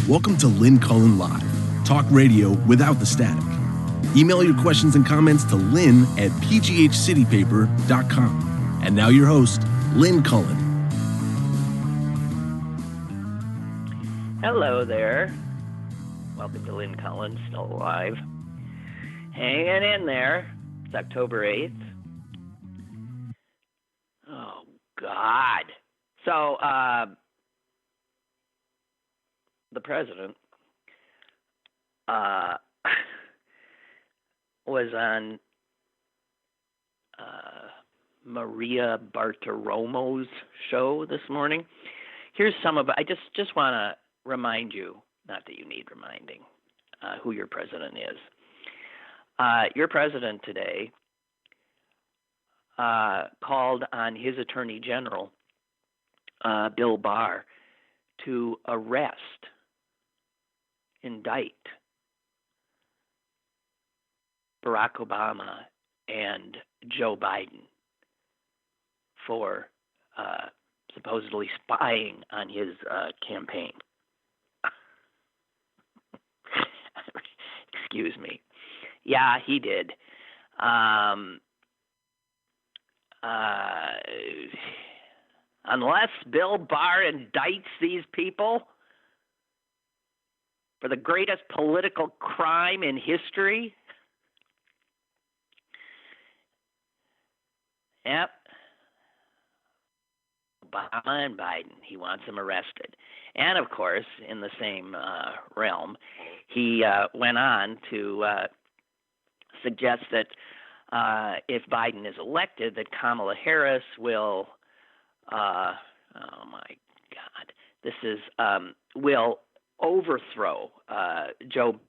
Welcome to Lynn Cullen Live, talk radio without the static. Email your questions and comments to lynn@pghcitypaper.com. And now your host, Lynn Cullen. Hello there. Welcome to Lynn Cullen, still alive. Hanging in there. It's October 8th. Oh, God. So, the president was on Maria Bartiromo's show this morning. Here's some of it. I just want to remind you, not that you need reminding, who your president is. Your president today called on his attorney general, Bill Barr, to indict Barack Obama and Joe Biden for supposedly spying on his campaign. Excuse me. Yeah, he did. Unless Bill Barr indicts these people for the greatest political crime in history. Yep. Obama and Biden. He wants them arrested. And, of course, in the same realm, he went on to suggest that if Biden is elected, that Kamala Harris will, oh, my God, this is, will overthrow Joe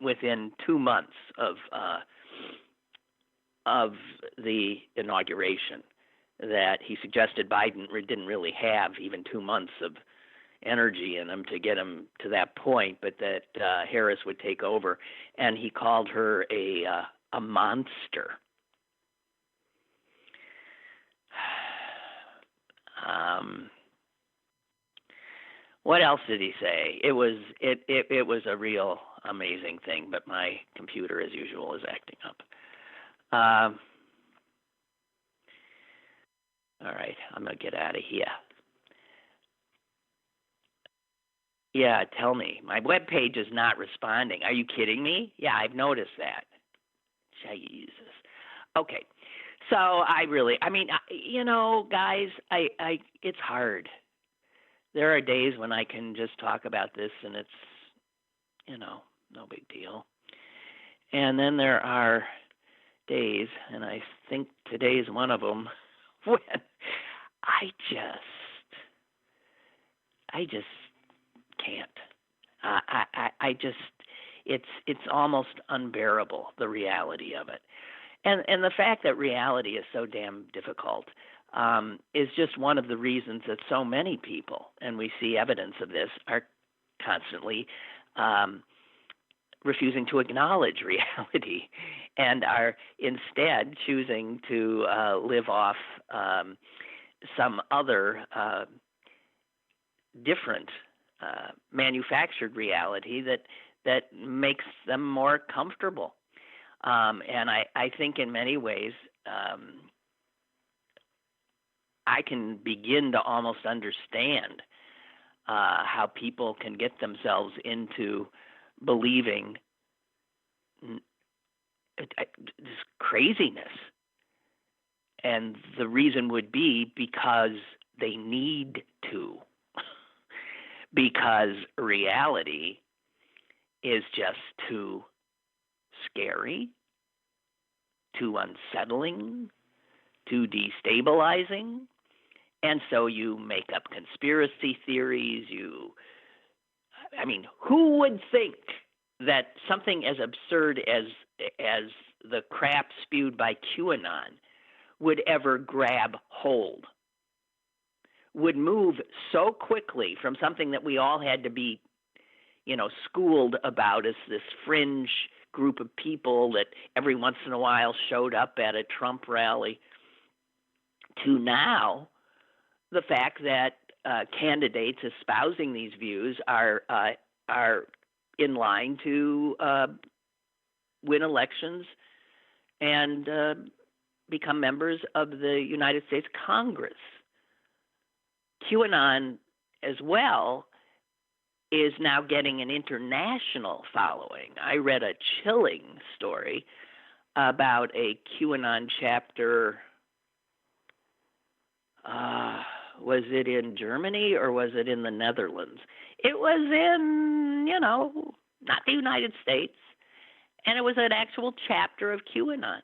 within 2 months of the inauguration, that he suggested Biden didn't really have even 2 months of energy in him to get him to that point, but that Harris would take over, and he called her a monster. What else did he say? It was a real amazing thing, but my computer, as usual, is acting up. All right, I'm going to get out of here. Yeah, tell me. My webpage is not responding. Are you kidding me? Yeah, I've noticed that. Jesus. Okay, so guys, it's hard. There are days when I can just talk about this and it's, no big deal. And then there are days, and I think today's one of them, when I just can't. It's almost unbearable, the reality of it. And the fact that reality is so damn difficult is just one of the reasons that so many people, and we see evidence of this, are constantly refusing to acknowledge reality and are instead choosing to live off some other different manufactured reality that makes them more comfortable. And I think in many ways I can begin to almost understand how people can get themselves into believing this craziness. And the reason would be because they need to. Because reality is just too scary, too unsettling, too destabilizing. And so you make up conspiracy theories. Who would think that something as absurd as the crap spewed by QAnon would ever grab hold? Would move so quickly from something that we all had to be, schooled about as this fringe group of people that every once in a while showed up at a Trump rally, to now the fact that candidates espousing these views are in line to win elections and become members of the United States Congress. QAnon, as well, is now getting an international following. I read a chilling story about a QAnon chapter. Was it in Germany or was it in the Netherlands? It was in, not the United States, and it was an actual chapter of QAnon.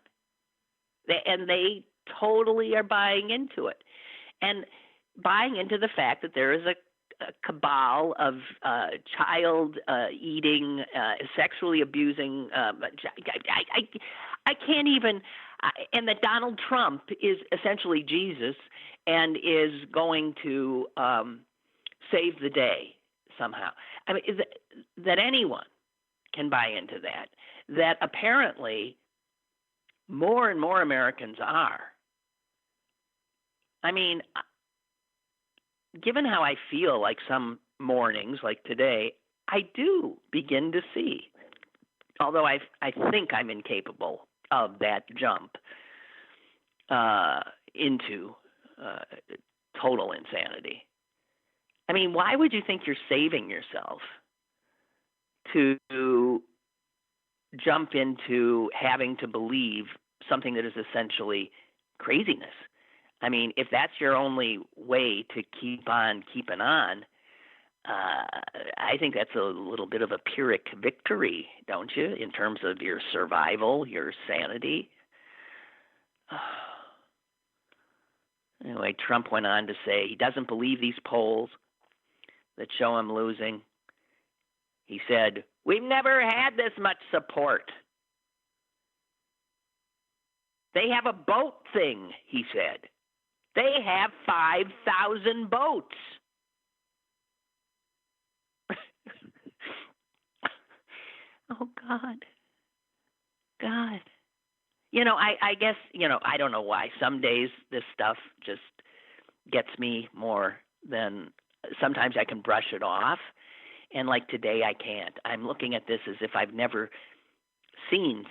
And they totally are buying into it, and buying into the fact that there is a cabal of child eating, sexually abusing. I can't even. And that Donald Trump is essentially Jesus and is going to save the day somehow. I mean, that anyone can buy into that. That apparently more and more Americans are. I mean, given how I feel like some mornings, like today, I do begin to see, although I think I'm incapable of that jump into total insanity. I mean, why would you think you're saving yourself to jump into having to believe something that is essentially craziness? I mean, if that's your only way to keep on keeping on, I think that's a little bit of a Pyrrhic victory, don't you, in terms of your survival, your sanity? Anyway, Trump went on to say he doesn't believe these polls that show him losing. He said, "We've never had this much support. They have a boat thing," he said. They have 5,000 boats. Oh, God. God. I guess, I don't know why. Some days this stuff just gets me more than, sometimes I can brush it off. And like today, I can't. I'm looking at this as if I've never seen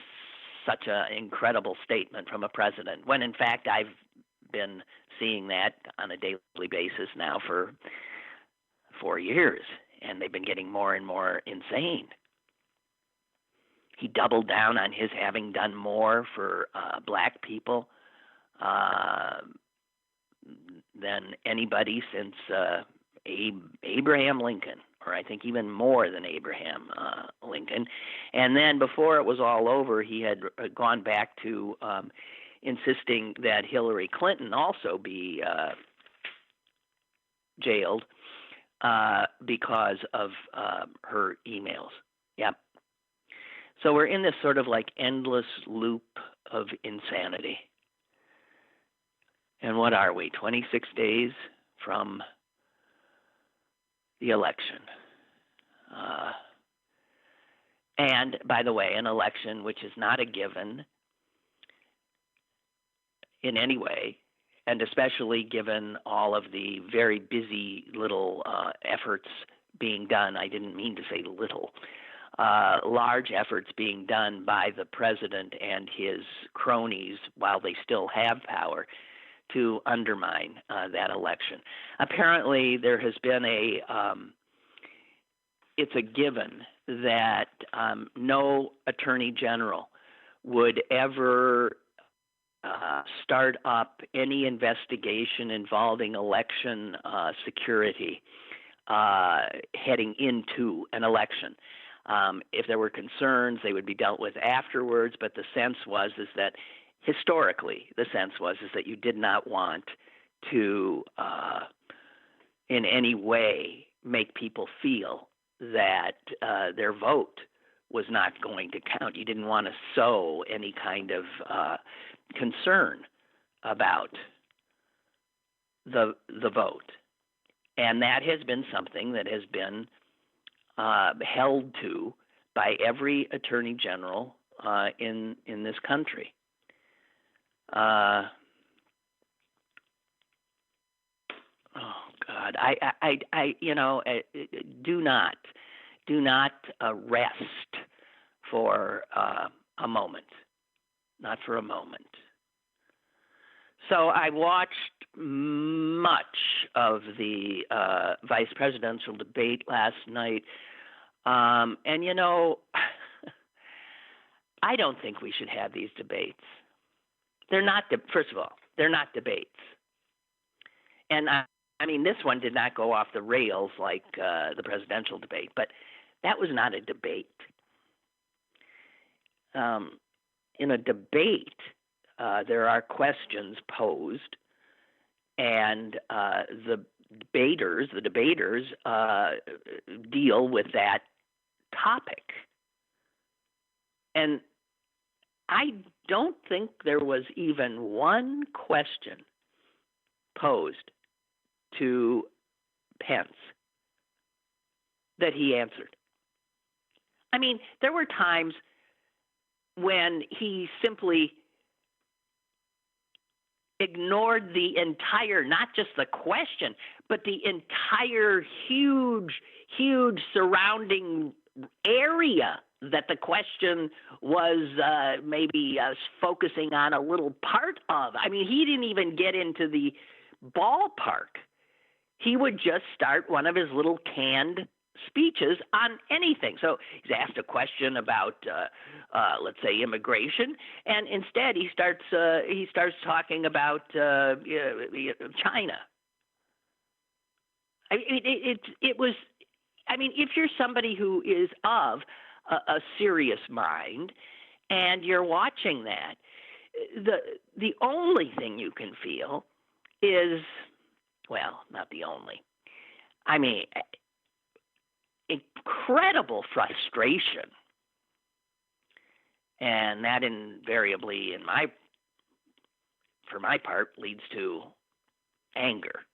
such an incredible statement from a president, when in fact I've been seeing that on a daily basis now for 4 years, and they've been getting more and more insane. He doubled down on his having done more for black people than anybody since Abraham Lincoln, or I think even more than Abraham Lincoln. And then before it was all over, he had gone back to insisting that Hillary Clinton also be jailed because of her emails. Yep. So we're in this sort of like endless loop of insanity. And what are we, 26 days from the election? And by the way, an election which is not a given in any way, and especially given all of the very busy little efforts being done. I didn't mean to say little. Large efforts being done by the president and his cronies while they still have power to undermine that election. Apparently, there has been it's a given that no attorney general would ever start up any investigation involving election security heading into an election. If there were concerns, they would be dealt with afterwards, but the sense was that historically, that you did not want to in any way make people feel that their vote was not going to count. You didn't want to sow any kind of concern about the vote. And that has been something that has been held to by every attorney general in this country. Oh, God. God, do not rest for a moment, not for a moment. So I watched much of the vice presidential debate last night, and I don't think we should have these debates. They're not. First of all, they're not debates, and I mean, this one did not go off the rails like the presidential debate, but that was not a debate. In a debate, there are questions posed, and the debaters deal with that topic. And I don't think there was even one question posed to Pence that he answered. I mean, there were times when he simply ignored the entire, not just the question, but the entire huge surrounding area that the question was maybe focusing on a little part of. I mean, he didn't even get into the ballpark. He would just start one of his little canned speeches on anything. So he's asked a question about, let's say, immigration, and instead he starts talking about China. I mean, it was. I mean, if you're somebody who is of a serious mind, and you're watching that, the only thing you can feel is, well, not the only. I mean, incredible frustration, and that invariably, for my part, leads to anger.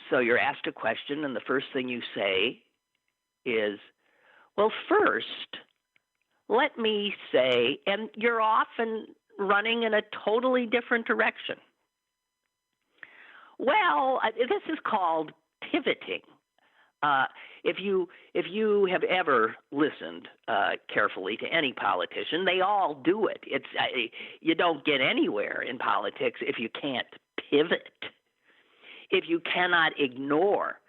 So you're asked a question, and the first thing you say is, well, first, let me say, and you're often running in a totally different direction. Well, this is called pivoting. If you have ever listened carefully to any politician, they all do it. You don't get anywhere in politics if you can't pivot. If you cannot ignore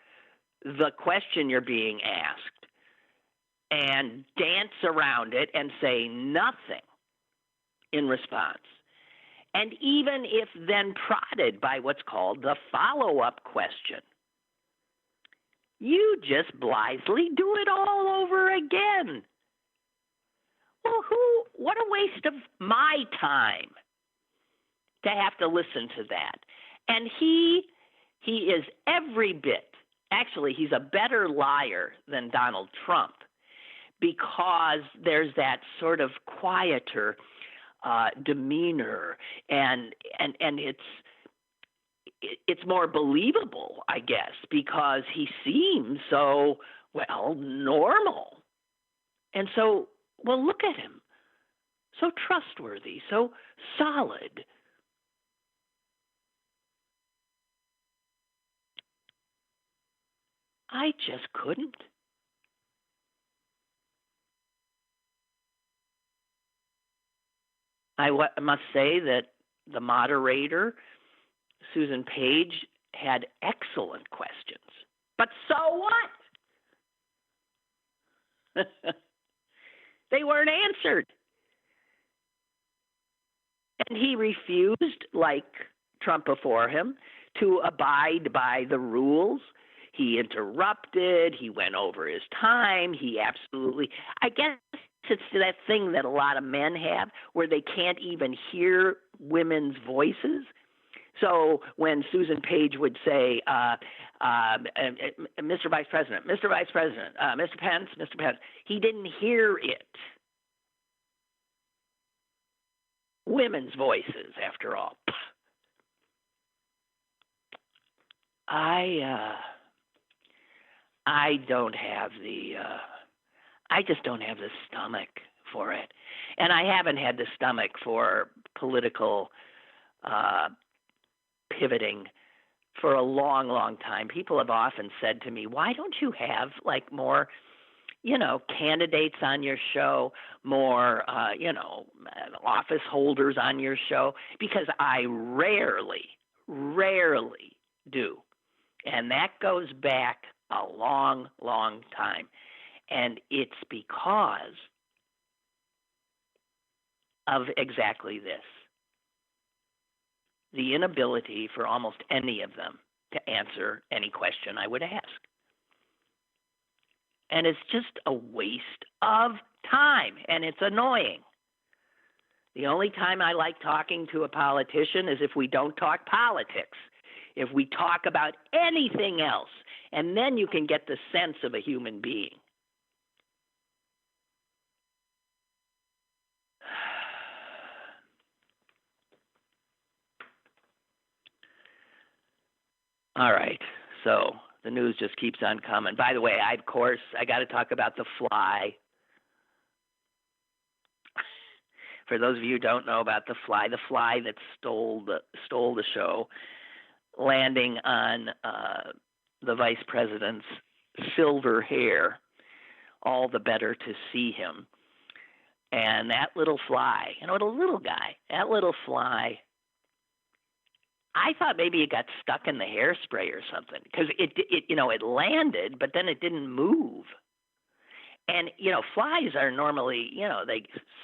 the question you're being asked and dance around it and say nothing in response. And even if then prodded by what's called the follow-up question, you just blithely do it all over again. Well, what a waste of my time to have to listen to that. And he is every bit, actually, he's a better liar than Donald Trump, because there's that sort of quieter demeanor, and it's more believable, I guess, because he seems so, well, normal. And so, well, look at him. So trustworthy, so solid. I just couldn't. I must say that the moderator, Susan Page, had excellent questions. But so what? They weren't answered. And he refused, like Trump before him, to abide by the rules. He interrupted. He went over his time. He absolutely, I guess it's that thing that a lot of men have where they can't even hear women's voices. So when Susan Page would say, Mr. Vice President, Mr. Vice President, Mr. Pence, he didn't hear it. Women's voices, after all. I don't have I just don't have the stomach for it. And I haven't had the stomach for political pivoting for a long, long time. People have often said to me, why don't you have like more, candidates on your show, more, office holders on your show? Because I rarely do. And that goes back a long, long time. And it's because of exactly this. The inability for almost any of them to answer any question I would ask. And it's just a waste of time, and it's annoying. The only time I like talking to a politician is if we don't talk politics, if we talk about anything else, and then you can get the sense of a human being. All right, so the news just keeps on coming. By the way, I got to talk about the fly. For those of you who don't know about the fly that stole the show, landing on the vice president's silver hair, all the better to see him. And that little fly, the little guy, that little fly, I thought maybe it got stuck in the hairspray or something, because it landed, but then it didn't move. And, flies are normally, they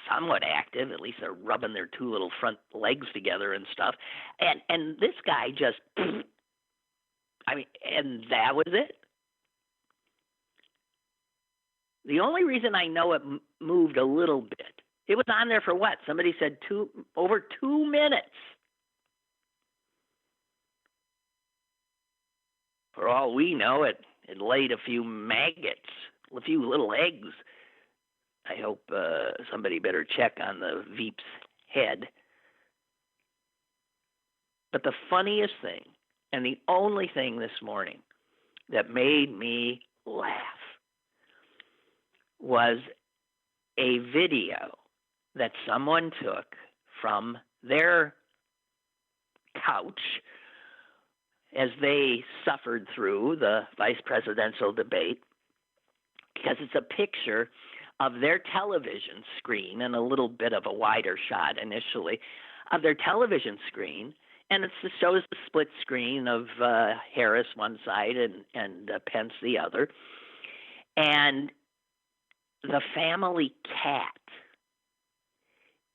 somewhat active. At least they're rubbing their two little front legs together and stuff. And this guy just, and that was it. The only reason I know it moved a little bit, it was on there for what? Somebody said over 2 minutes. For all we know, it laid a few maggots, a few little eggs. I hope somebody better check on the Veep's head. But the funniest thing, and the only thing this morning that made me laugh, was a video that someone took from their couch as they suffered through the vice presidential debate, because it's a picture of their television screen and a little bit of a wider shot initially of their television screen, and it shows the split screen of Harris one side and Pence the other, and the family cat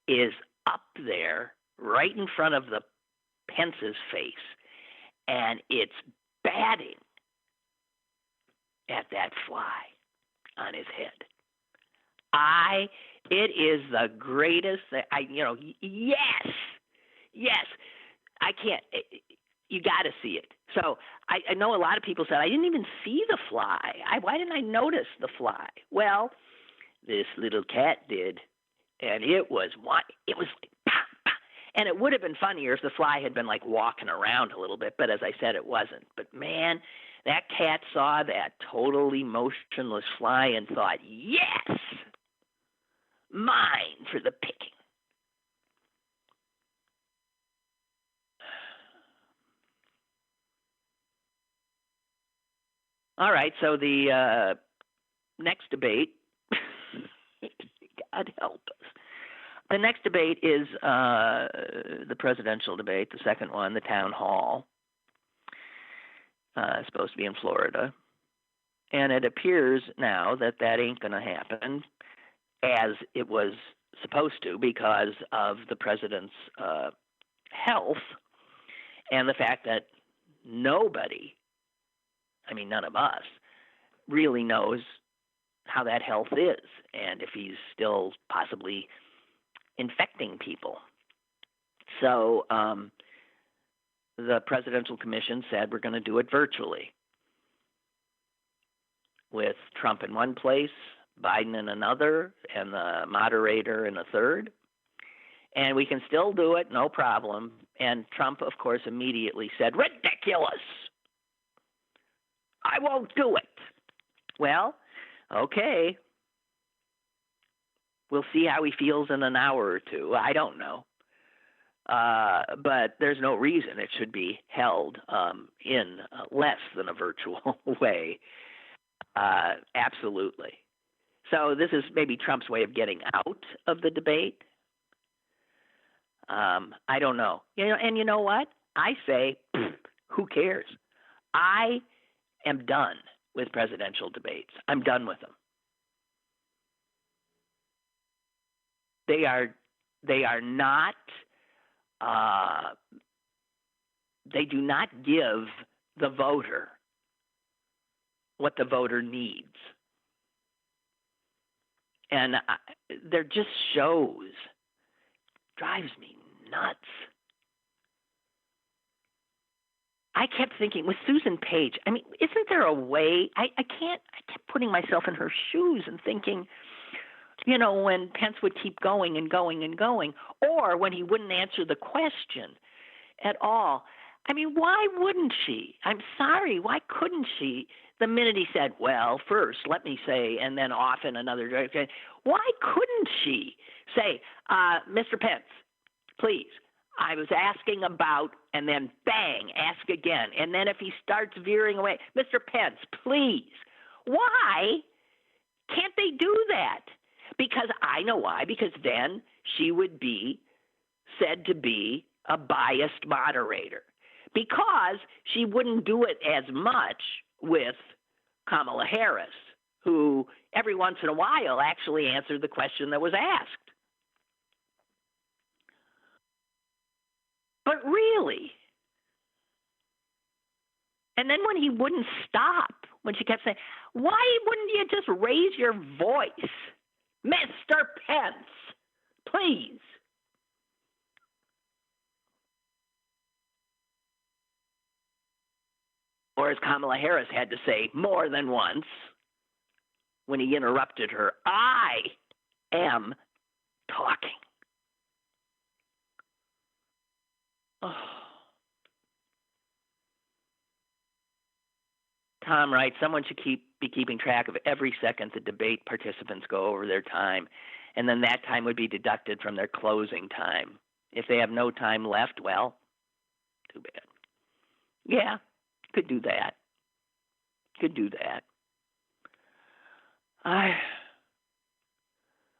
is up there right in front of the Pence's face, and it's batting at that fly on his head. It is the greatest thing. Yes. I can't. You got to see it. So I know a lot of people said, I didn't even see the fly. Why didn't I notice the fly? Well, this little cat did, and it was like, bah, bah. And it would have been funnier if the fly had been like walking around a little bit, but as I said, it wasn't. But man, that cat saw that totally motionless fly and thought, yes, mine for the picking. All right, so the next debate, God help us. The next debate is the presidential debate, the second one, the town hall. It's supposed to be in Florida. And it appears now that ain't going to happen as it was supposed to because of the president's health and the fact that nobody, none of us, really knows how that health is and if he's still possibly infecting people. So the presidential commission said we're going to do it virtually with Trump in one place, Biden in another, and the moderator in a third. And we can still do it, no problem. And Trump, of course, immediately said, ridiculous. I won't do it. Well, okay. We'll see how he feels in an hour or two. I don't know. But there's no reason it should be held in less than a virtual way. Absolutely. So this is maybe Trump's way of getting out of the debate. I don't know. And you know what? I say, who cares? I am done with presidential debates. I'm done with them. They are not. They do not give the voter what the voter needs. And they're just shows. Drives me nuts. I kept thinking with Susan Page, I mean, isn't there a way? I kept putting myself in her shoes and thinking, when Pence would keep going and going and going, or when he wouldn't answer the question at all. I mean, why wouldn't she? I'm sorry, why couldn't she? The minute he said, well, first, let me say, and then off in another direction, why couldn't she say, Mr. Pence, please, I was asking about, and then bang, ask again. And then if he starts veering away, Mr. Pence, please. Why can't they do that? Because I know why. Because then she would be said to be a biased moderator. Because she wouldn't do it as much with Kamala Harris, who every once in a while actually answered the question that was asked. But really, and then when he wouldn't stop, when she kept saying, why wouldn't you just raise your voice? Mr. Pence, please. Or as Kamala Harris had to say more than once when he interrupted her, I am talking. Oh. Tom writes, someone should be keeping track of every second the debate participants go over their time, and then that time would be deducted from their closing time. If they have no time left, well, too bad. Yeah, could do that.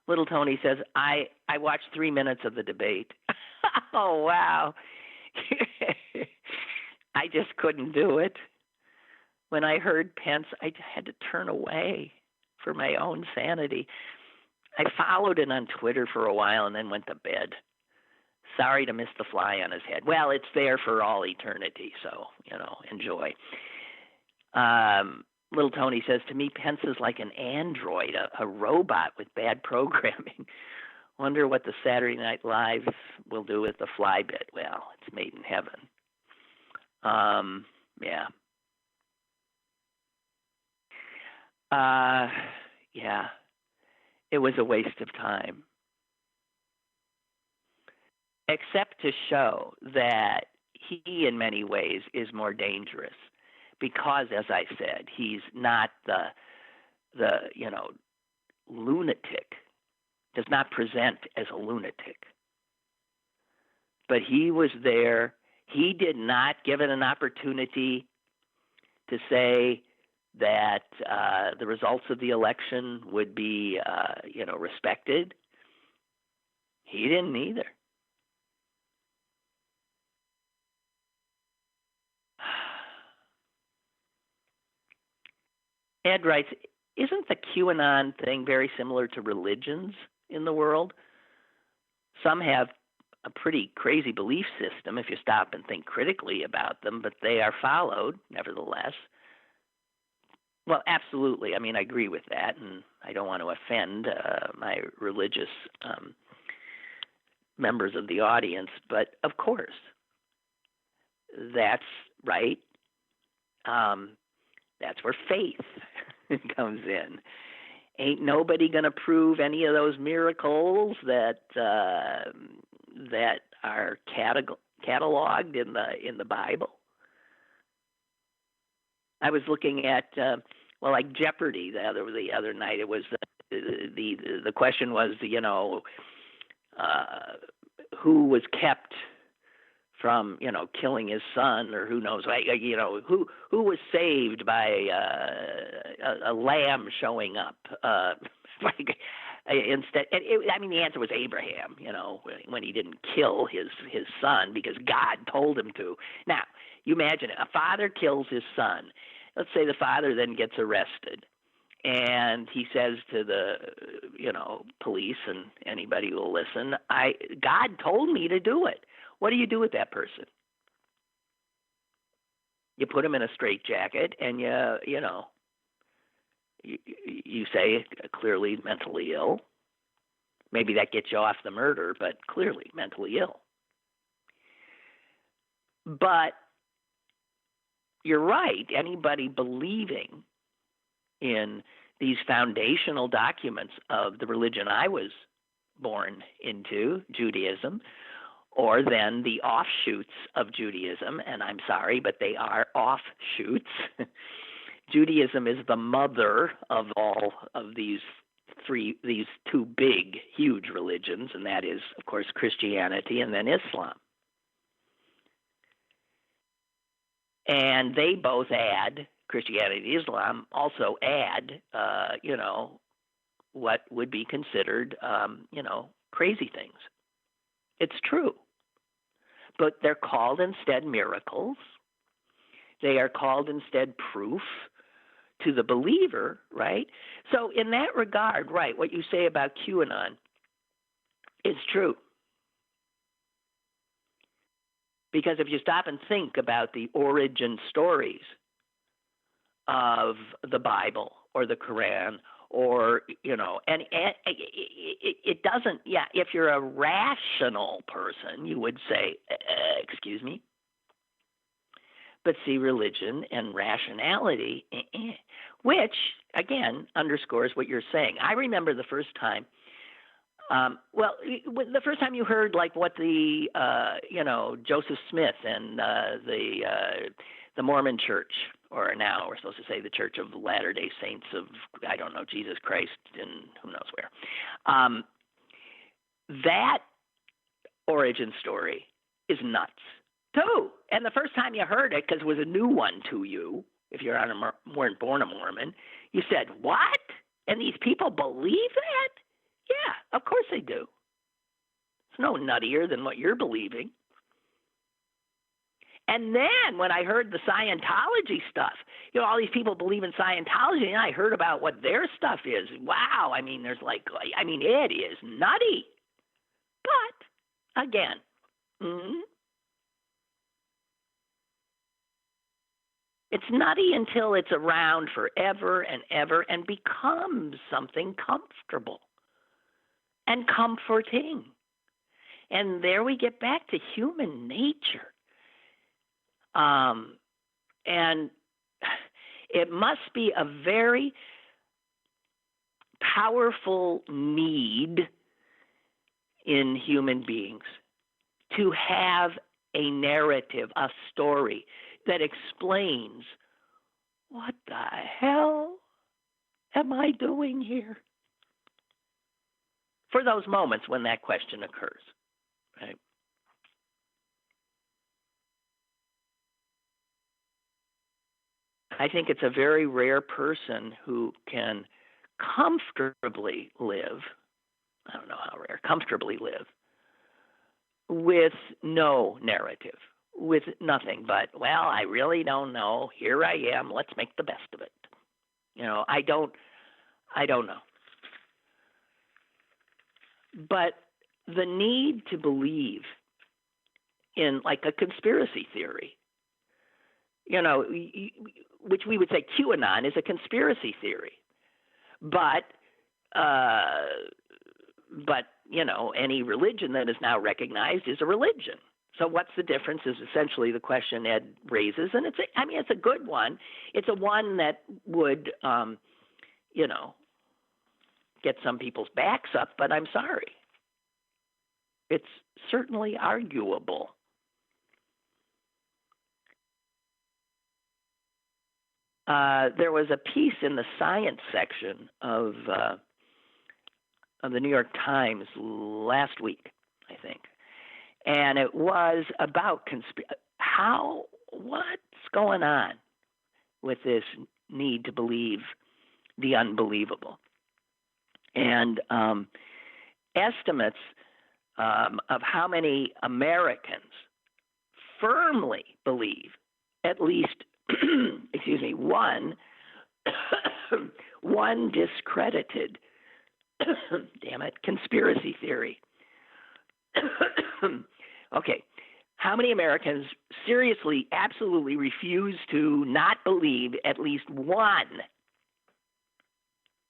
Little Tony says, I watched 3 minutes of the debate. Oh, wow. I just couldn't do it. When I heard Pence, I had to turn away for my own sanity. I followed it on Twitter for a while and then went to bed. Sorry to miss the fly on his head. Well, it's there for all eternity, so, enjoy. Little Tony says, to me, Pence is like an android, a robot with bad programming. Wonder what the Saturday Night Live will do with the fly bit. Well, it's made in heaven. Yeah. Yeah. It was a waste of time. Except to show that he, in many ways, is more dangerous. Because, as I said, he's not the lunatic, does not present as a lunatic. But he was there. He did not give it an opportunity to say that the results of the election would be, respected. He didn't either. Ed writes, isn't the QAnon thing very similar to religions in the world? Some have a pretty crazy belief system if you stop and think critically about them, but they are followed, nevertheless. Well, absolutely. I mean, I agree with that, and I don't want to offend my religious members of the audience, but of course, that's right. That's where faith comes in. Ain't nobody going to prove any of those miracles that are cataloged in the Bible. I was looking at like Jeopardy the other night. It was the question was who was kept from killing his son, or who knows, who was saved by a lamb showing up. Instead, the answer was Abraham. When he didn't kill his son because God told him to. Now, you imagine a father kills his son. Let's say the father then gets arrested, and he says to the police and anybody who will listen, God told me to do it. What do you do with that person? You put him in a straitjacket, and you say clearly mentally ill. Maybe that gets you off the murder, but clearly mentally ill. But you're right. Anybody believing in these foundational documents of the religion I was born into, Judaism, or then the offshoots of Judaism, and I'm sorry, but they are offshoots. Judaism is the mother of all of these two big, huge religions, and that is, of course, Christianity and then Islam. And they both add, Christianity and Islam also add, what would be considered, crazy things. It's true. But they're called instead miracles. They are called instead proof to the believer, right? So in that regard, right, what you say about QAnon is true. Because if you stop and think about the origin stories of the Bible or the Quran, or, and it doesn't, if you're a rational person, you would say, excuse me. But see, religion and rationality, which, again, underscores what you're saying. I remember the first time, the first time you heard, like, what the, Joseph Smith and the Mormon Church, or now we're supposed to say the Church of Latter-day Saints of, I don't know, Jesus Christ and who knows where. That origin story is nuts, too. And the first time you heard it, because it was a new one to you, if you weren't born a Mormon, you said, what? And these people believe that? Yeah, of course they do. It's no nuttier than what you're believing. And then when I heard the Scientology stuff, all these people believe in Scientology, and I heard about what their stuff is. Wow, it is nutty. But, again, it's nutty until it's around forever and ever and becomes something comfortable and comforting. And there we get back to human nature. And it must be a very powerful need in human beings to have a narrative, a story that explains, what the hell am I doing here? For those moments when that question occurs, right? I think it's a very rare person who can comfortably live, I don't know how rare, comfortably live, with no narrative, with nothing but, well, I really don't know. Here I am. Let's make the best of it. I don't know. But the need to believe in, like, a conspiracy theory, which we would say QAnon is a conspiracy theory. But any religion that is now recognized is a religion. So what's the difference is essentially the question Ed raises. And it's a good one. It's a one that would, get some people's backs up, but I'm sorry. It's certainly arguable. There was a piece in the science section of the New York Times last week, I think, and it was about what's going on with this need to believe the unbelievable. And estimates of how many Americans firmly believe at least, one discredited, conspiracy theory. Okay, how many Americans seriously, absolutely refuse to not believe at least one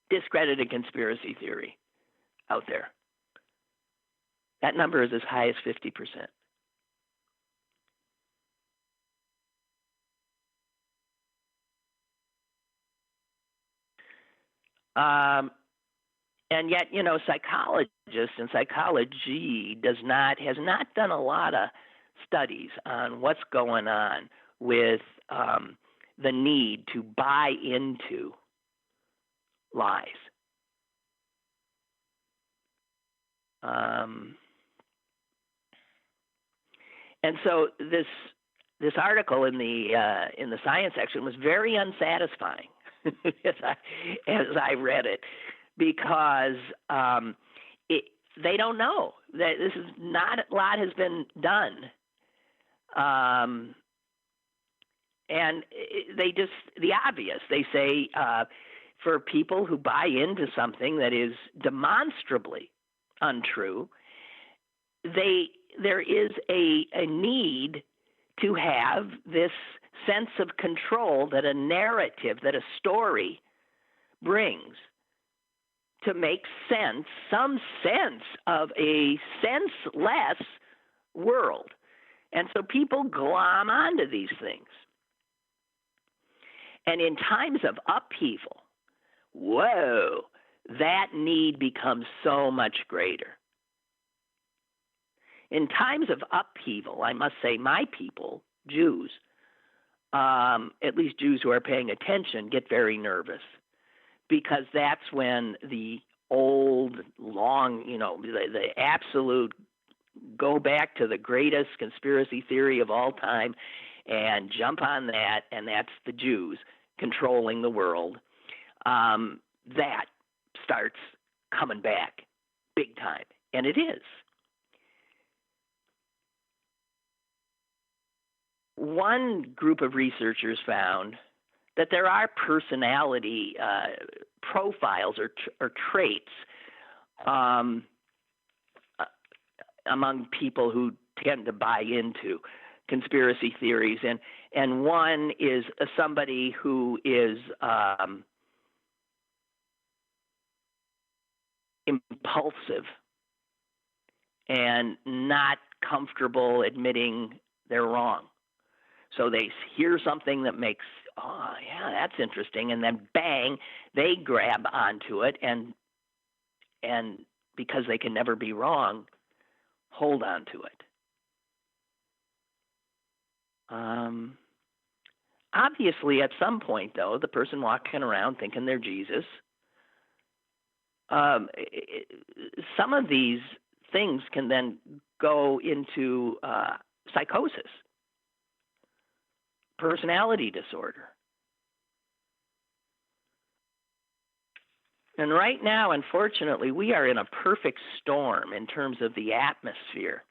discredited conspiracy theory out there? That number is as high as 50%. And yet, psychologists and psychology has not done a lot of studies on what's going on with the need to buy into lies. And so this article in the science section was very unsatisfying as I read it, because they don't know that this is not a lot has been done, and the obvious. They say for people who buy into something that is demonstrably untrue, there is a need to have this sense of control that a narrative, that a story brings, to make some sense of a senseless world. And so people glom onto these things. And in times of upheaval, that need becomes so much greater. In times of upheaval, I must say my people, Jews, at least Jews who are paying attention, get very nervous, because that's when the old, long, the absolute, go back to the greatest conspiracy theory of all time and jump on that, and that's the Jews controlling the world. That starts coming back big time, and it is. One group of researchers found that there are personality profiles or traits among people who tend to buy into conspiracy theories, and one is somebody who is impulsive and not comfortable admitting they're wrong. So they hear something that makes, that's interesting, and then bang, they grab onto it, and because they can never be wrong, hold on to it. Obviously, at some point, though, the person walking around thinking they're Jesus, some of these things can then go into psychosis, personality disorder. And right now, unfortunately, we are in a perfect storm in terms of the atmosphere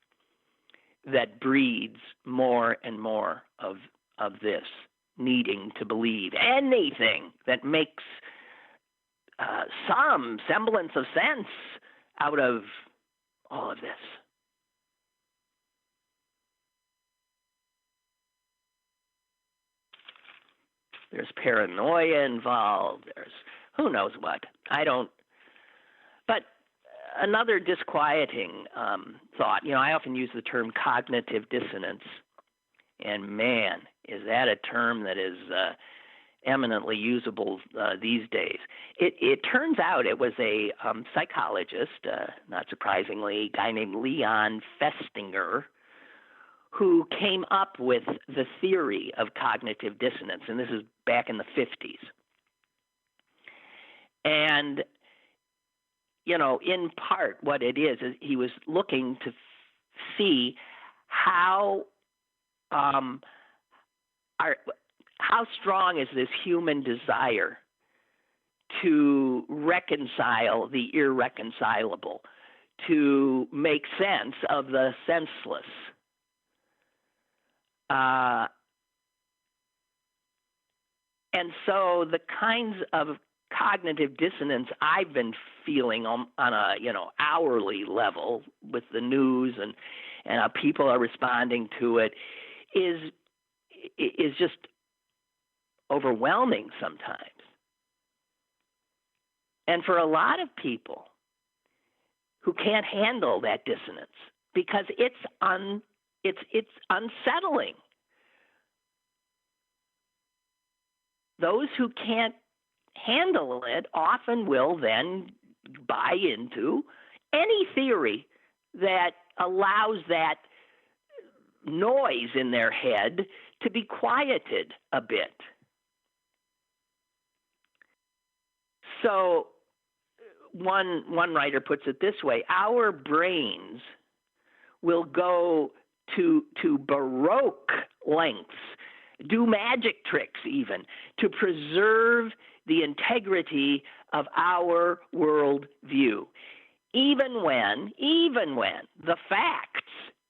that breeds more and more of this needing to believe anything that makes some semblance of sense out of all of this. There's paranoia involved. There's who knows what. But another disquieting thought, I often use the term cognitive dissonance. And man, is that a term that is eminently usable these days. It turns out it was a psychologist, not surprisingly, a guy named Leon Festinger, who came up with the theory of cognitive dissonance, and this is back in the 50s. And, in part what it is he was looking to see how our how strong is this human desire to reconcile the irreconcilable, to make sense of the senseless. And so the kinds of cognitive dissonance I've been feeling on a hourly level with the news and how people are responding to it is just overwhelming sometimes. And for a lot of people who can't handle that dissonance because it's unsettling. Those who can't handle it often will then buy into any theory that allows that noise in their head to be quieted a bit. So one writer puts it this way: our brains will go to baroque lengths, do magic tricks even, to preserve the integrity of our world view, even when the facts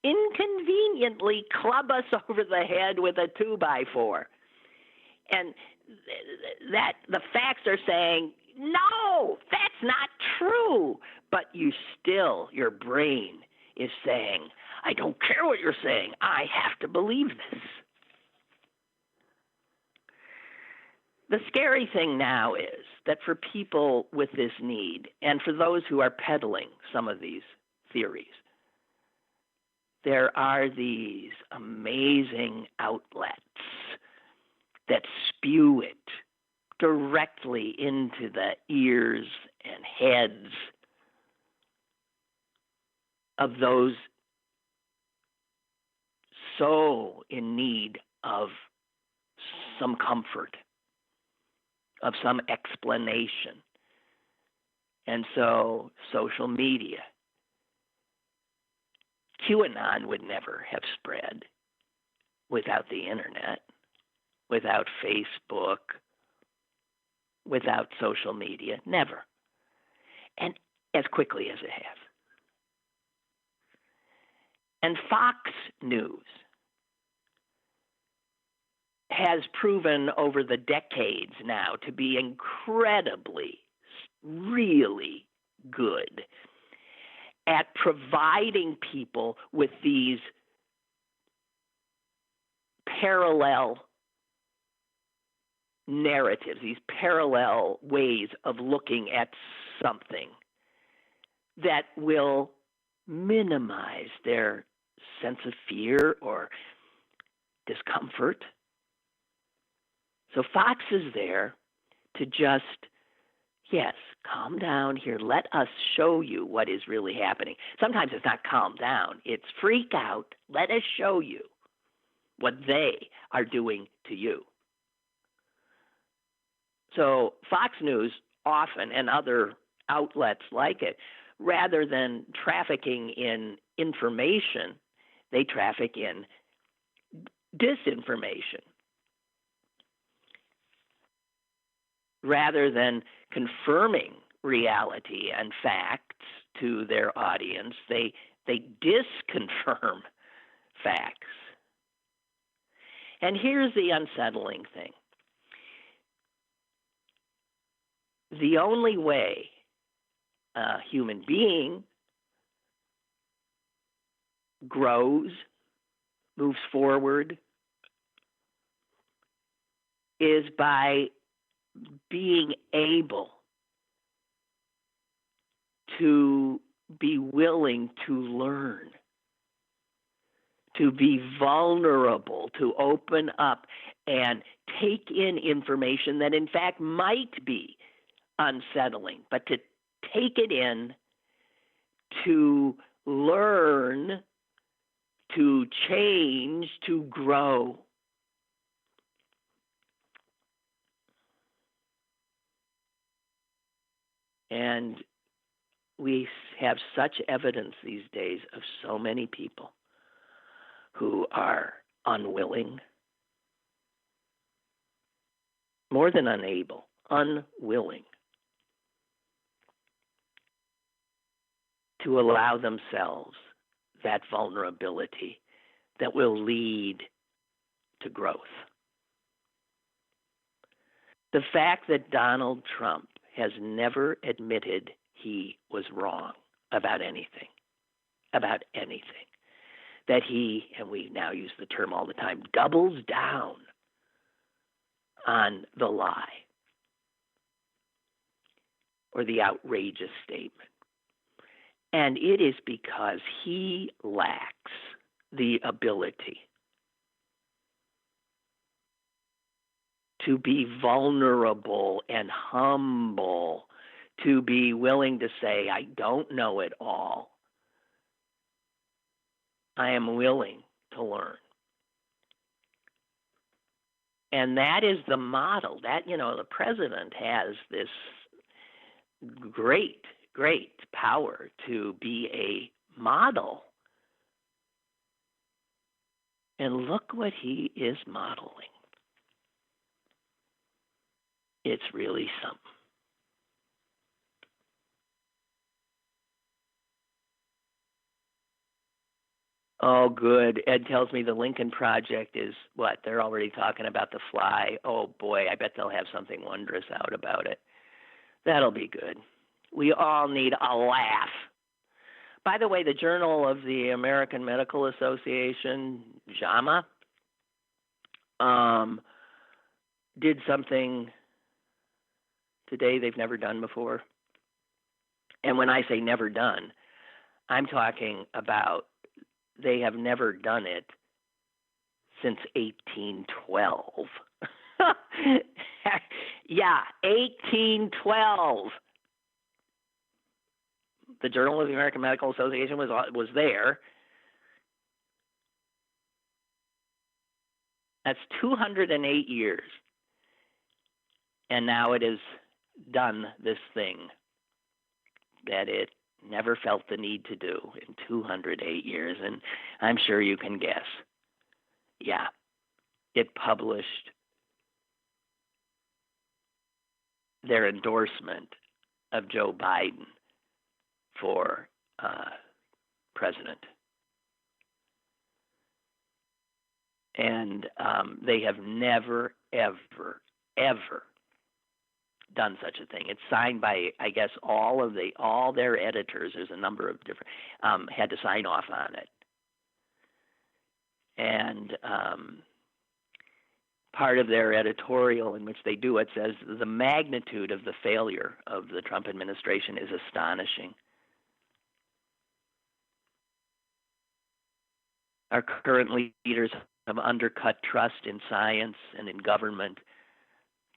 inconveniently club us over the head with a 2x4. And that the facts are saying, no, that's not true. But your brain is saying, I don't care what you're saying. I have to believe this. The scary thing now is that for people with this need, and for those who are peddling some of these theories, there are these amazing outlets that spew it directly into the ears and heads of those so in need of some comfort, of some explanation. And so social media, QAnon would never have spread without the internet, without Facebook, without social media, never. And as quickly as it has. And Fox News has proven over the decades now to be incredibly, really good at providing people with these parallel narratives, these parallel ways of looking at something that will minimize their sense of fear or discomfort. So Fox is there to just, yes, calm down here. Let us show you what is really happening. Sometimes it's not calm down. It's freak out. Let us show you what they are doing to you. So Fox News often, and other outlets like it, rather than trafficking in information, they traffic in disinformation. Rather than confirming reality and facts to their audience, they disconfirm facts. And here's the unsettling thing. The only way a human being grows, moves forward, is by being able to be willing to learn, to be vulnerable, to open up and take in information that in fact might be unsettling, but to take it in, to learn, to change, to grow. And we have such evidence these days of so many people who are unwilling, more than unable, unwilling to allow themselves that vulnerability that will lead to growth. The fact that Donald Trump has never admitted he was wrong about anything, that he, and we now use the term all the time, doubles down on the lie or the outrageous statement. And it is because he lacks the ability to be vulnerable and humble, to be willing to say, I don't know it all. I am willing to learn. And that is the model. That, the president has this great power to be a model. And look what he is modeling. It's really something. Oh, good. Ed tells me the Lincoln Project is what? They're already talking about the fly. Oh, boy, I bet they'll have something wondrous out about it. That'll be good. We all need a laugh. By the way, the Journal of the American Medical Association, JAMA, did something today they've never done before. And when I say never done, I'm talking about they have never done it since 1812. Yeah, 1812. The Journal of the American Medical Association was there. That's 208 years. And now it has done this thing that it never felt the need to do in 208 years. And I'm sure you can guess. Yeah, it published their endorsement of Joe Biden for president. And they have never, ever, ever done such a thing. It's signed by, I guess, all their editors. There's a number of different had to sign off on it. And part of their editorial in which they do it says the magnitude of the failure of the Trump administration is astonishing. Our current leaders have undercut trust in science and in government,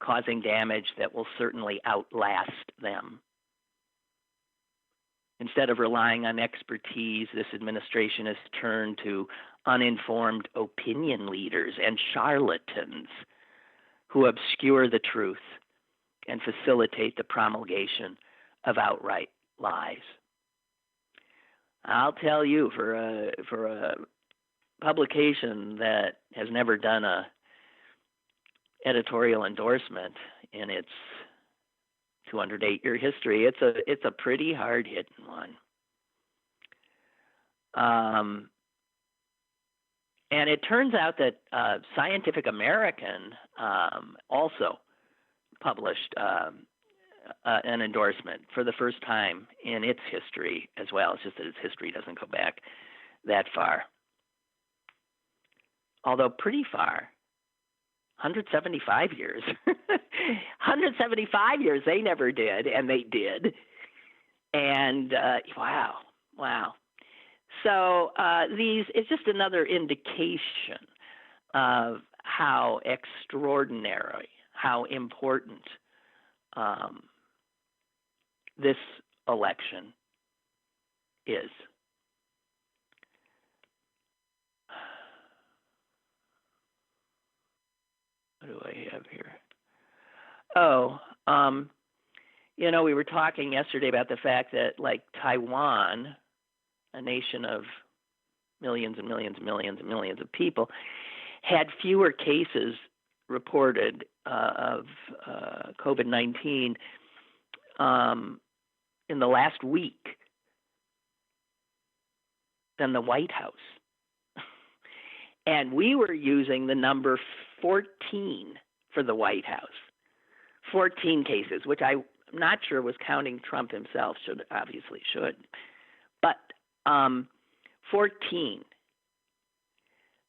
causing damage that will certainly outlast them. Instead of relying on expertise, this administration has turned to uninformed opinion leaders and charlatans who obscure the truth and facilitate the promulgation of outright lies. I'll tell you, for a publication that has never done a editorial endorsement in its 208-year history, it's a pretty hard-hitting one. And it turns out that Scientific American also published an endorsement for the first time in its history as well. It's just that its history doesn't go back that far. Although pretty far. 175 years. 175 years they never did, and they did. And wow. So it's just another indication of how extraordinary, how important this election is. What do I have here? Oh, we were talking yesterday about the fact that, like, Taiwan, a nation of millions and millions and millions and millions of people, had fewer cases reported of COVID-19 in the last week than the White House. And we were using the number 14 for the White House. 14 cases, which I'm not sure was counting Trump himself, obviously should. But 14.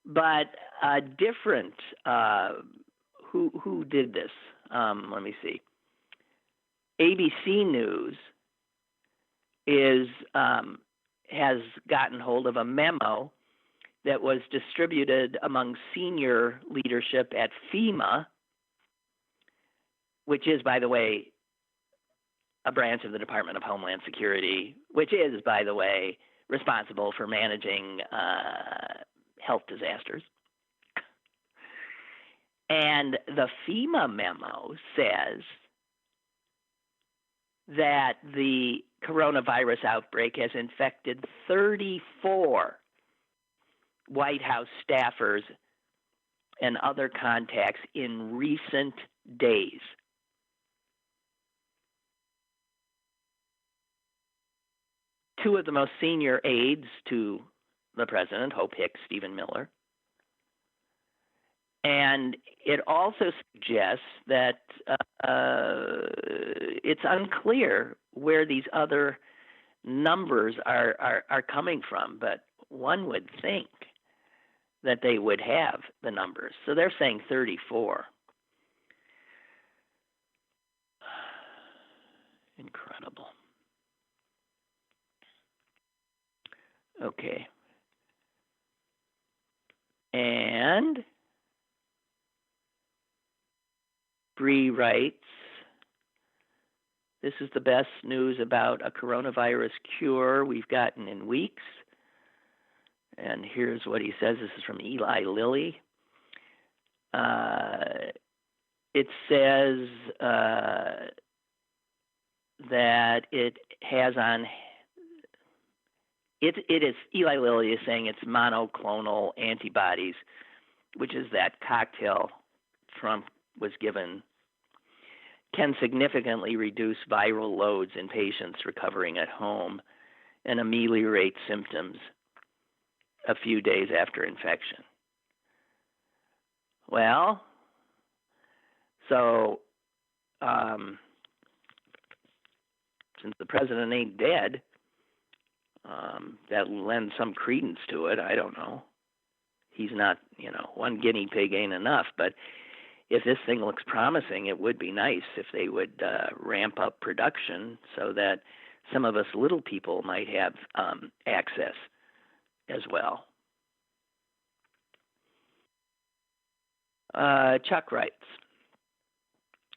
But different, who did this? Let me see. ABC News has gotten hold of a memo that was distributed among senior leadership at FEMA, which is, by the way, a branch of the Department of Homeland Security, which is, by the way, responsible for managing health disasters. And the FEMA memo says that the coronavirus outbreak has infected 34 White House staffers and other contacts in recent days. Two of the most senior aides to the president, Hope Hicks, Stephen Miller. And it also suggests that it's unclear where these other numbers are coming from, but one would think that they would have the numbers. So they're saying 34. Incredible. Okay. And Bree writes, this is the best news about a coronavirus cure we've gotten in weeks. And here's what he says. This is from Eli Lilly. It says that it has on, it is, Eli Lilly is saying it's monoclonal antibodies, which is that cocktail Trump was given, can significantly reduce viral loads in patients recovering at home and ameliorate symptoms a few days after infection. Well, so since the president ain't dead, that lends some credence to it. I don't know. He's not, one guinea pig ain't enough. But if this thing looks promising, it would be nice if they would ramp up production so that some of us little people might have access as well. Chuck writes,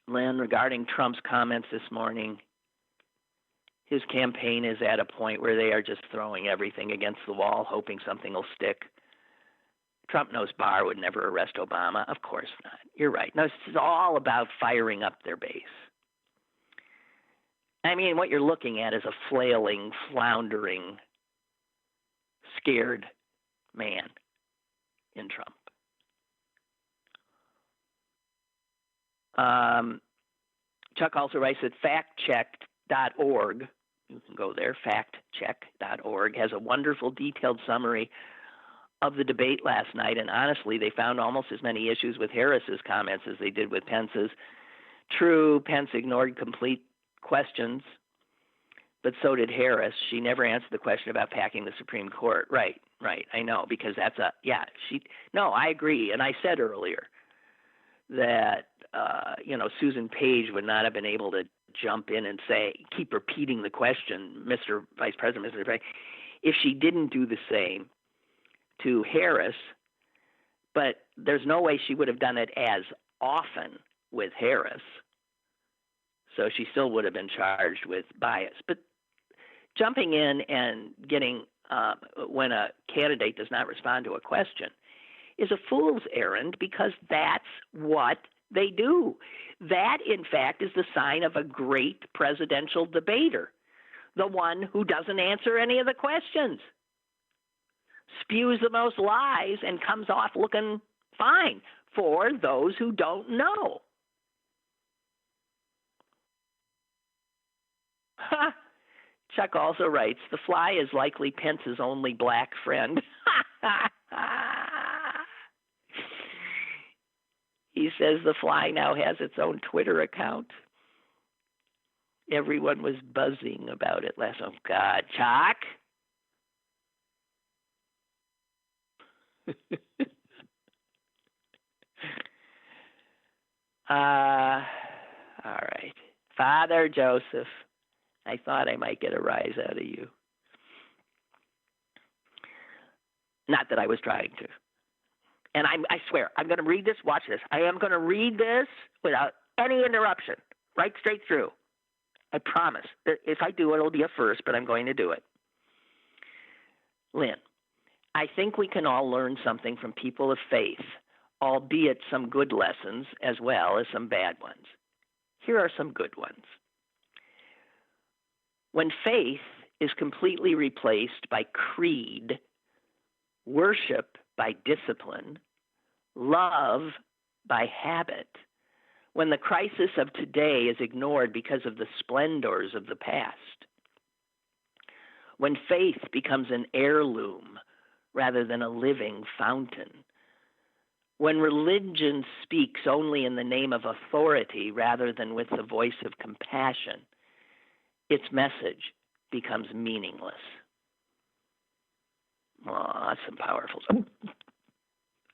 Lynn, regarding Trump's comments this morning, his campaign is at a point where they are just throwing everything against the wall, hoping something will stick. Trump knows Barr would never arrest Obama. Of course not. You're right. No, this is all about firing up their base. I mean, what you're looking at is a flailing, floundering, scared man in Trump. Chuck also writes that factcheck.org, you can go there, factcheck.org, has a wonderful detailed summary of the debate last night, and honestly, they found almost as many issues with Harris's comments as they did with Pence's. True, Pence ignored complete questions, but so did Harris. She never answered the question about packing the Supreme Court. Right, I know, because that's I agree, and I said earlier that, Susan Page would not have been able to jump in and say, keep repeating the question, Mr. Vice President, Mr. President, if she didn't do the same to Harris, but there's no way she would have done it as often with Harris. So she still would have been charged with bias. But jumping in and getting, when a candidate does not respond to a question, is a fool's errand because that's what they do. That, in fact, is the sign of a great presidential debater, the one who doesn't answer any of the questions. spews the most lies and comes off looking fine for those who don't know. Chuck also writes, the fly is likely Pence's only black friend. He says the fly now has its own Twitter account. Everyone was buzzing about it last. Oh, God, Chuck. All right. Father Joseph, I thought I might get a rise out of you. Not that I was trying to. And I swear, I'm going to read this. Watch this. I am going to read this without any interruption, right straight through. I promise. If I do it, it'll be a first, but I'm going to do it. Lynn, I think we can all learn something from people of faith, albeit some good lessons as well as some bad ones. Here are some good ones. When faith is completely replaced by creed, worship by discipline, love by habit, when the crisis of today is ignored because of the splendors of the past, when faith becomes an heirloom rather than a living fountain, when religion speaks only in the name of authority rather than with the voice of compassion, its message becomes meaningless. Oh, that's some powerful stuff.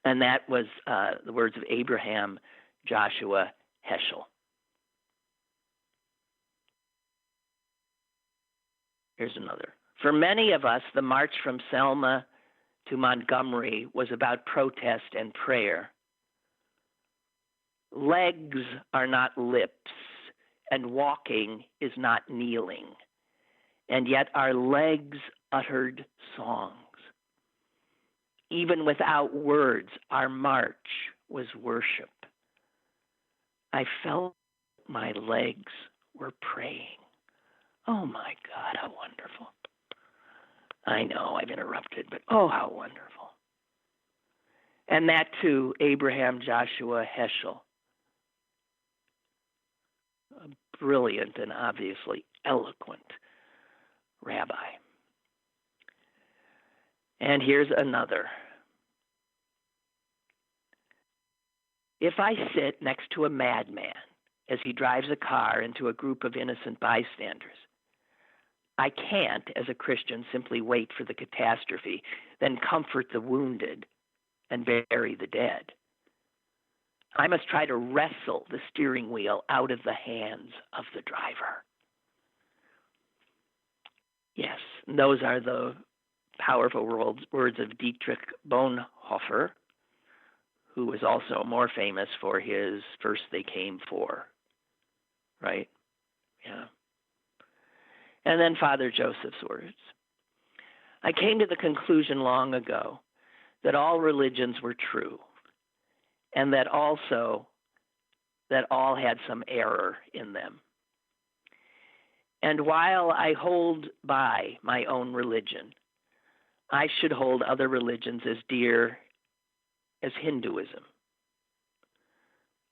And that was the words of Abraham Joshua Heschel. Here's another. For many of us, the march from Selma to Montgomery was about protest and prayer. Legs are not lips, and walking is not kneeling. And yet our legs uttered songs. Even without words, our march was worship. I felt my legs were praying. Oh my God, how wonderful. I know I've interrupted, but oh, how wonderful. And that too, Abraham Joshua Heschel, a brilliant and obviously eloquent rabbi. And here's another. If I sit next to a madman as he drives a car into a group of innocent bystanders, I can't, as a Christian, simply wait for the catastrophe, then comfort the wounded and bury the dead. I must try to wrestle the steering wheel out of the hands of the driver. Yes, those are the powerful words of Dietrich Bonhoeffer, who was also more famous for his First They Came For, right? Yeah. And then Father Joseph's words. I came to the conclusion long ago that all religions were true, and that also that all had some error in them. And while I hold by my own religion, I should hold other religions as dear as Hinduism.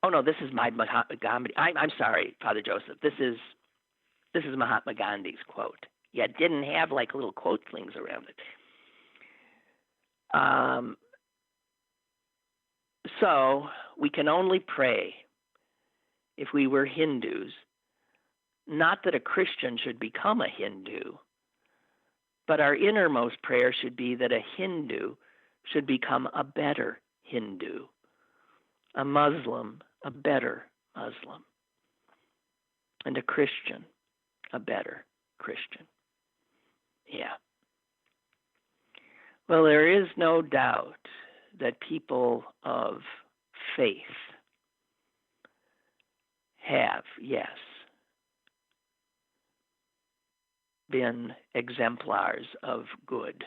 Oh no, this is my Mahatma Gandhi. I'm sorry, Father Joseph. This is Mahatma Gandhi's quote. Yeah, it didn't have like little quote things around it. So we can only pray if we were Hindus, not that a Christian should become a Hindu, but our innermost prayer should be that a Hindu should become a better Hindu, a Muslim, a better Muslim, and a Christian, a better Christian. Yeah. Well, there is no doubt that people of faith have, yes, been exemplars of good.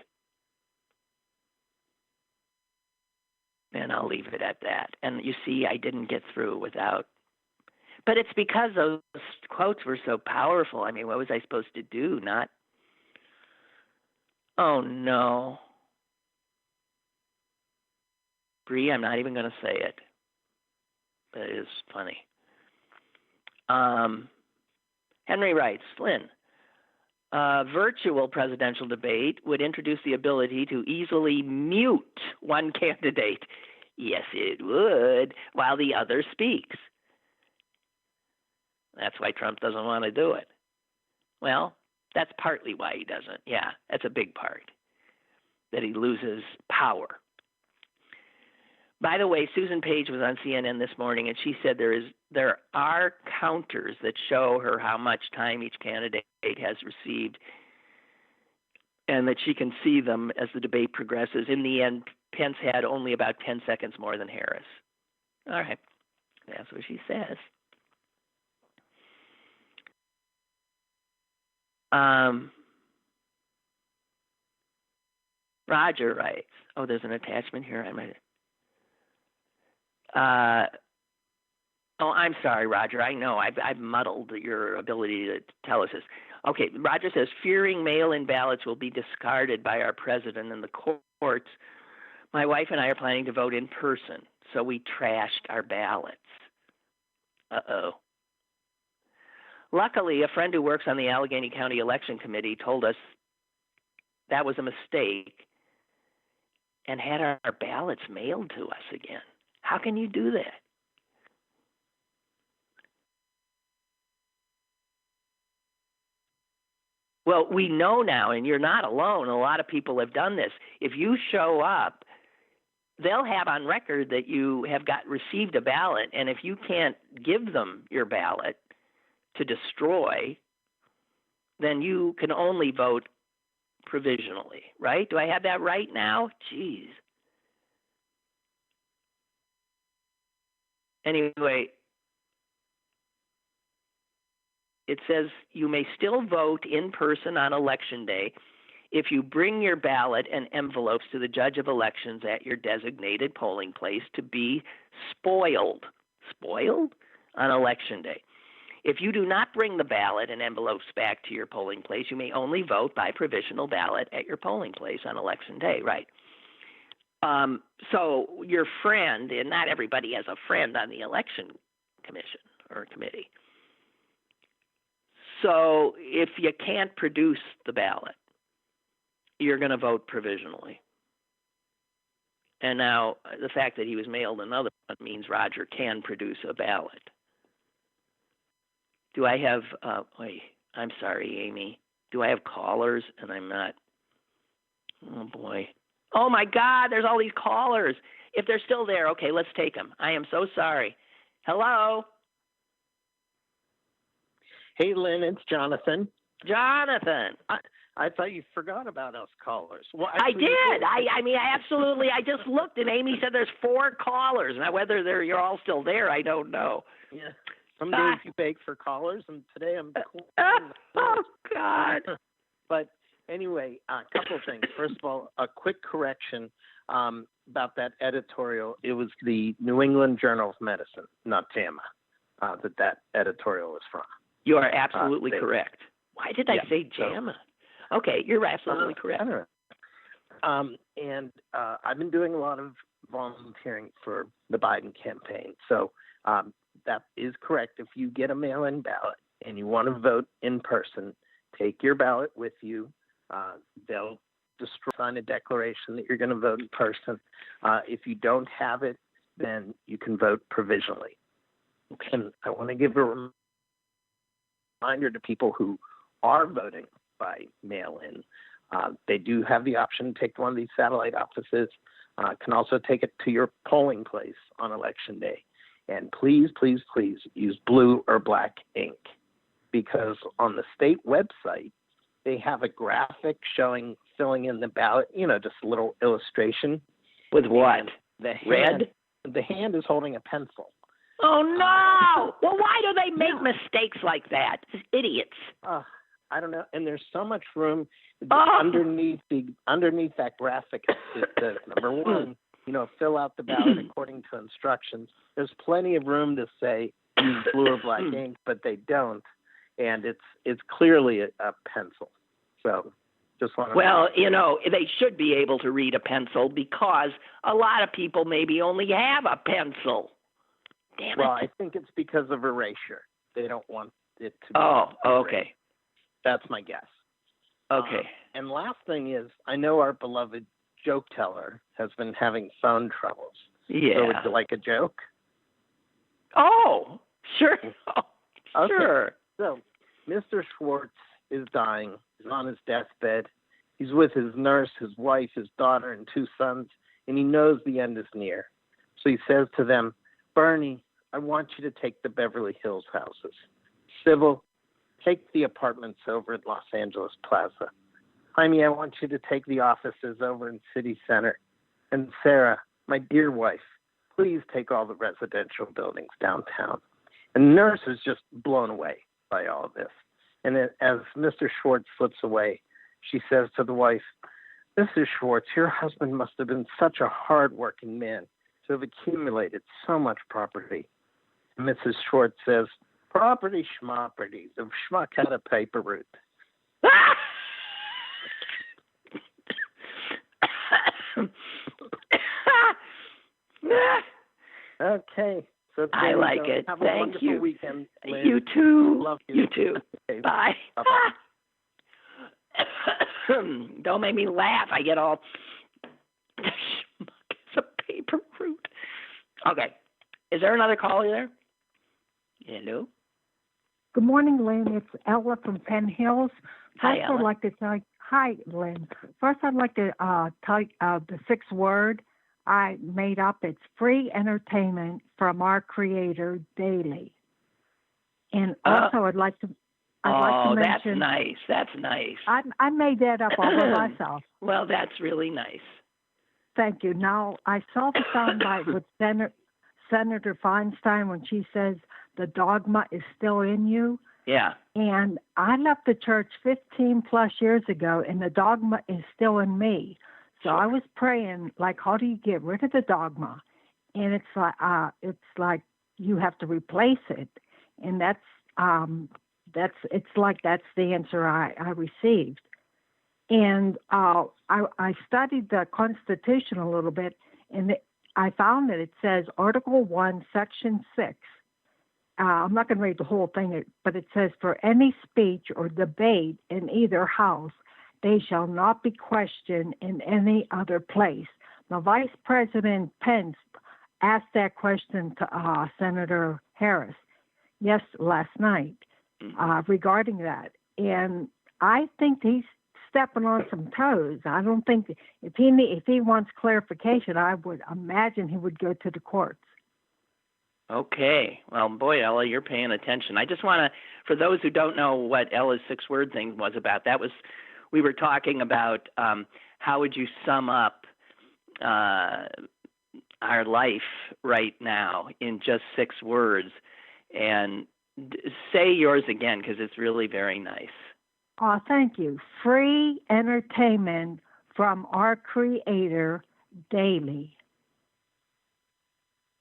And I'll leave it at that. And you see, I didn't get through without. But it's because those quotes were so powerful. I mean, what was I supposed to do? Not, oh no. Bree, I'm not even going to say it. But it is funny. Henry writes, Lynn, a virtual presidential debate would introduce the ability to easily mute one candidate. Yes, it would, while the other speaks. That's why Trump doesn't want to do it. Well, that's partly why he doesn't. Yeah, that's a big part, that he loses power. By the way, Susan Page was on CNN this morning, and she said there are counters that show her how much time each candidate has received, and that she can see them as the debate progresses. In the end, Pence had only about 10 seconds more than Harris. All right, that's what she says. Roger writes, oh, there's an attachment here. I might. Oh, I'm sorry, Roger. I know I've muddled your ability to tell us this. Okay, Roger says, fearing mail-in ballots will be discarded by our president and the courts. My wife and I are planning to vote in person, so we trashed our ballots. Uh-oh. Luckily, a friend who works on the Allegheny County Election Committee told us that was a mistake and had our ballots mailed to us again. How can you do that? Well, we know now, and you're not alone. A lot of people have done this. If you show up, they'll have on record that you have received a ballot, and if you can't give them your ballot to destroy, then you can only vote provisionally, right? Do I have that right now? Jeez. Anyway, it says you may still vote in person on Election Day if you bring your ballot and envelopes to the judge of elections at your designated polling place to be spoiled on Election Day. If you do not bring the ballot and envelopes back to your polling place, you may only vote by provisional ballot at your polling place on Election Day, right? So your friend, and not everybody has a friend on the election commission or committee. So if you can't produce the ballot, you're going to vote provisionally. And now the fact that he was mailed another one means Roger can produce a ballot. Do I have, wait, I'm sorry, Amy. Do I have callers and I'm not? Oh, boy. Oh, my God, there's all these callers. If they're still there, okay, let's take them. I am so sorry. Hello? Hey, Lynn, it's Jonathan. Jonathan. I thought you forgot about us callers. Well, I did. I mean, absolutely. I just looked, and Amy said there's 4 callers. Now, whether you're all still there, I don't know. Yeah. Some days you beg for callers, and today I'm cool. Oh, God. But anyway, a couple of things. First of all, a quick correction about that editorial. It was the New England Journal of Medicine, not JAMA, that editorial was from. You are absolutely correct. Why did I say JAMA? Okay, you're absolutely correct. And I've been doing a lot of volunteering for the Biden campaign. So that is correct. If you get a mail-in ballot and you want to vote in person, take your ballot with you. They'll sign a declaration that you're going to vote in person. If you don't have it, then you can vote provisionally. Okay. And I want to give a reminder to people who are voting by mail-in. They do have the option to take one of these satellite offices. Can also take it to your polling place on Election Day. And please, please, please use blue or black ink, because on the state website, they have a graphic showing filling in the ballot, just a little illustration. With what? Red? The hand is holding a pencil. Oh, no! Well, why do they make mistakes like that? Idiots. I don't know. And there's so much room underneath that graphic. It says, number one, fill out the ballot according to instructions. There's plenty of room to say use blue or black ink, but they don't. And it's clearly a pencil. So Just want to Well, they should be able to read a pencil because a lot of people maybe only have a pencil. Damn it. Well, I think it's because of erasure. They don't want it to be. Oh, erased. okay. That's my guess. Okay. And last thing is, I know our beloved joke teller has been having phone troubles. Yeah. So would you like a joke? Oh, sure. Oh, Okay. sure. So, Mr. Schwartz is dying. He's on his deathbed. He's with his nurse, his wife, his daughter, and 2 sons, and he knows the end is near. So he says to them, Bernie, I want you to take the Beverly Hills houses. Sybil, take the apartments over at Los Angeles Plaza. Jaime, I want you to take the offices over in City Center. And Sarah, my dear wife, please take all the residential buildings downtown. And the nurse is just blown away by all of this. And then as Mr. Schwartz slips away, she says to the wife, Mrs. Schwartz, your husband must have been such a hard-working man to have accumulated so much property. And Mrs. Schwartz says, property schmopperty, the schmuck had a paper route. Okay. So I like it. Have Thank a wonderful you. weekend, Lynn. You too. Love you. You too. Okay. Bye. Bye-bye. Don't make me laugh. I get all it's a paper route. Okay. Is there another caller there? Hello? Good morning, Lynn. It's Ella from Penn Hills. Hi, Ella. I'd like to tell you, hi, Lynn. First, I'd like to tell you the 6th word I made up. It's free entertainment from our Creator daily. And also, I'd like to mention. That's nice. That's nice. I made that up all by myself. Well, that's really nice. Thank you. Now, I saw the soundbite with Senator Feinstein when she says the dogma is still in you. Yeah. And I left the church 15 plus years ago, and the dogma is still in me. So I was praying, like, how do you get rid of the dogma? And it's like you have to replace it, and that's the answer I received. And I studied the Constitution a little bit, and I found that it says Article 1, Section 6. I'm not going to read the whole thing, but it says, for any speech or debate in either house, they shall not be questioned in any other place. Now, Vice President Pence asked that question to Senator Harris last night regarding that. And I think he's stepping on some toes. I don't think if he wants clarification, I would imagine he would go to the courts. Okay. Well, boy, Ella, you're paying attention. I just want to, for those who don't know what Ella's 6-word thing was about, we were talking about how would you sum up our life right now in just 6 words, and say yours again because it's really very nice. Oh, thank you. Free entertainment from our Creator daily.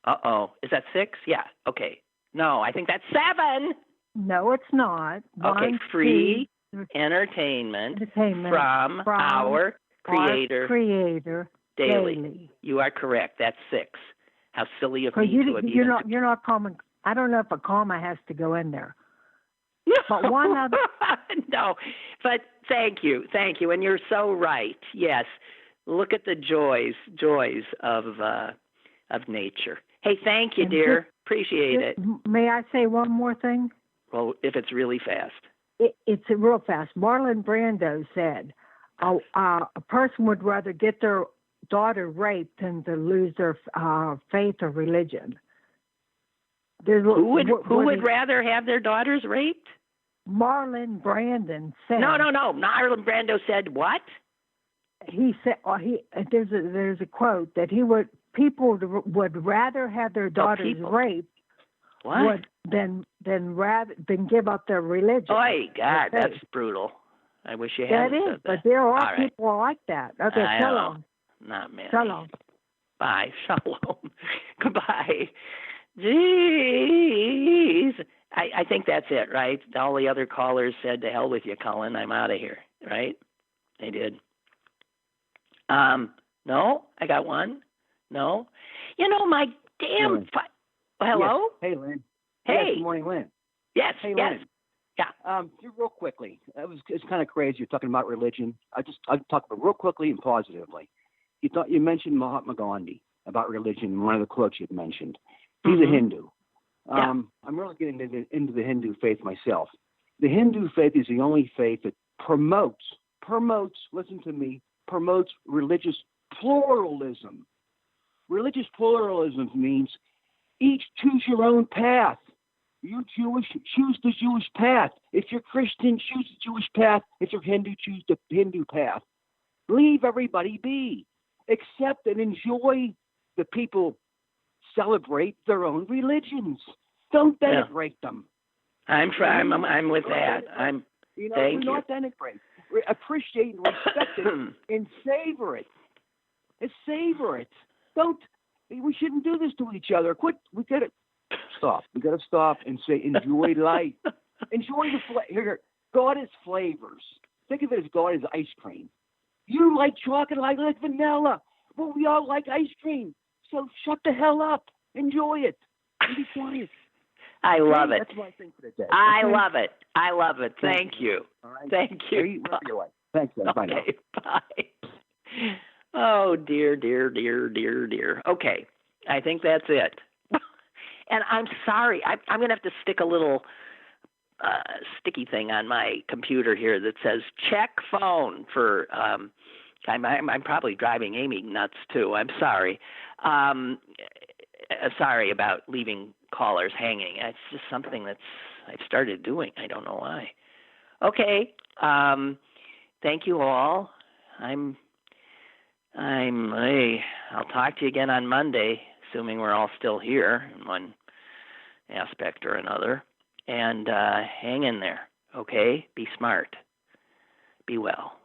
Uh-oh. Is that 6? Yeah. Okay. No, I think that's 7. No, it's not. Okay. Free entertainment from our Creator daily. You are correct. That's 6. How silly of me to have You're not common. I don't know if a comma has to go in there. But one other. No, but thank you, and you're so right. Yes, look at the joys of nature. Hey, thank you, dear. Appreciate it. May I say one more thing? Well, if it's really fast. It's real fast. Marlon Brando said, a person would rather get their daughter raped than to lose their faith or religion. Who would rather have their daughters raped? Marlon Brando said. No. Marlon Brando said what? He said, there's a quote that people would rather have their daughters raped than give up their religion. Oh, God, that's brutal. I wish you hadn't said that. But there are people like that. Okay, shalom. Not many. Shalom. Bye. Shalom. Goodbye. Jeez. I think that's it, right? All the other callers said, to hell with you, Cullen. I'm out of here, right? They did. No, I got one. No. My damn... Hello? Yes. Hey, Lynn. Hey. Yes, good morning, Lynn. Yes, Hey, yes. Lynn. Yeah. Real quickly, it's kind of crazy. You're talking about religion. I'll talk about real quickly and positively. You mentioned Mahatma Gandhi about religion in one of the quotes you'd mentioned. He's a Hindu. I'm really getting into the Hindu faith myself. The Hindu faith is the only faith that promotes, listen to me, promotes religious pluralism. Religious pluralism means each choose your own path. You're Jewish, choose the Jewish path. If you're Christian, choose the Jewish path. If you're Hindu, choose the Hindu path. Leave everybody be. Accept and enjoy the people celebrate their own religions. Don't denigrate them. I'm with that. Thank you. Not denigrate. Appreciate and respect it and savor it. Savor it. We shouldn't do this to each other. We gotta stop. We gotta stop and say, enjoy life. Enjoy the flavor. God is flavors. Think of it as God is ice cream. You like chocolate, I like vanilla. Well, we all like ice cream. So shut the hell up. Enjoy it. And be quiet. I love it. That's my thing for the day. I love it. Thank you. All right. Thank you. Thanks, man. Bye now. Okay, bye. Oh, dear. Okay, I think that's it. And I'm sorry. I'm going to have to stick a little sticky thing on my computer here that says check phone for I'm probably driving Amy nuts too. I'm sorry. Sorry about leaving callers hanging. It's just something I've started doing. I don't know why. Okay. Thank you all. I'll talk to you again on Monday, assuming we're all still here in one aspect or another. And hang in there, okay? Be smart. Be well.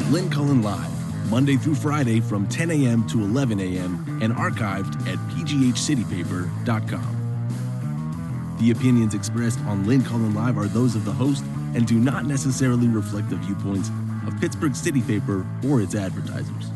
Lynn Cullen Live, Monday through Friday from 10 a.m. to 11 a.m. and archived at pghcitypaper.com. The opinions expressed on Lynn Cullen Live are those of the host and do not necessarily reflect the viewpoints of Pittsburgh City Paper or its advertisers.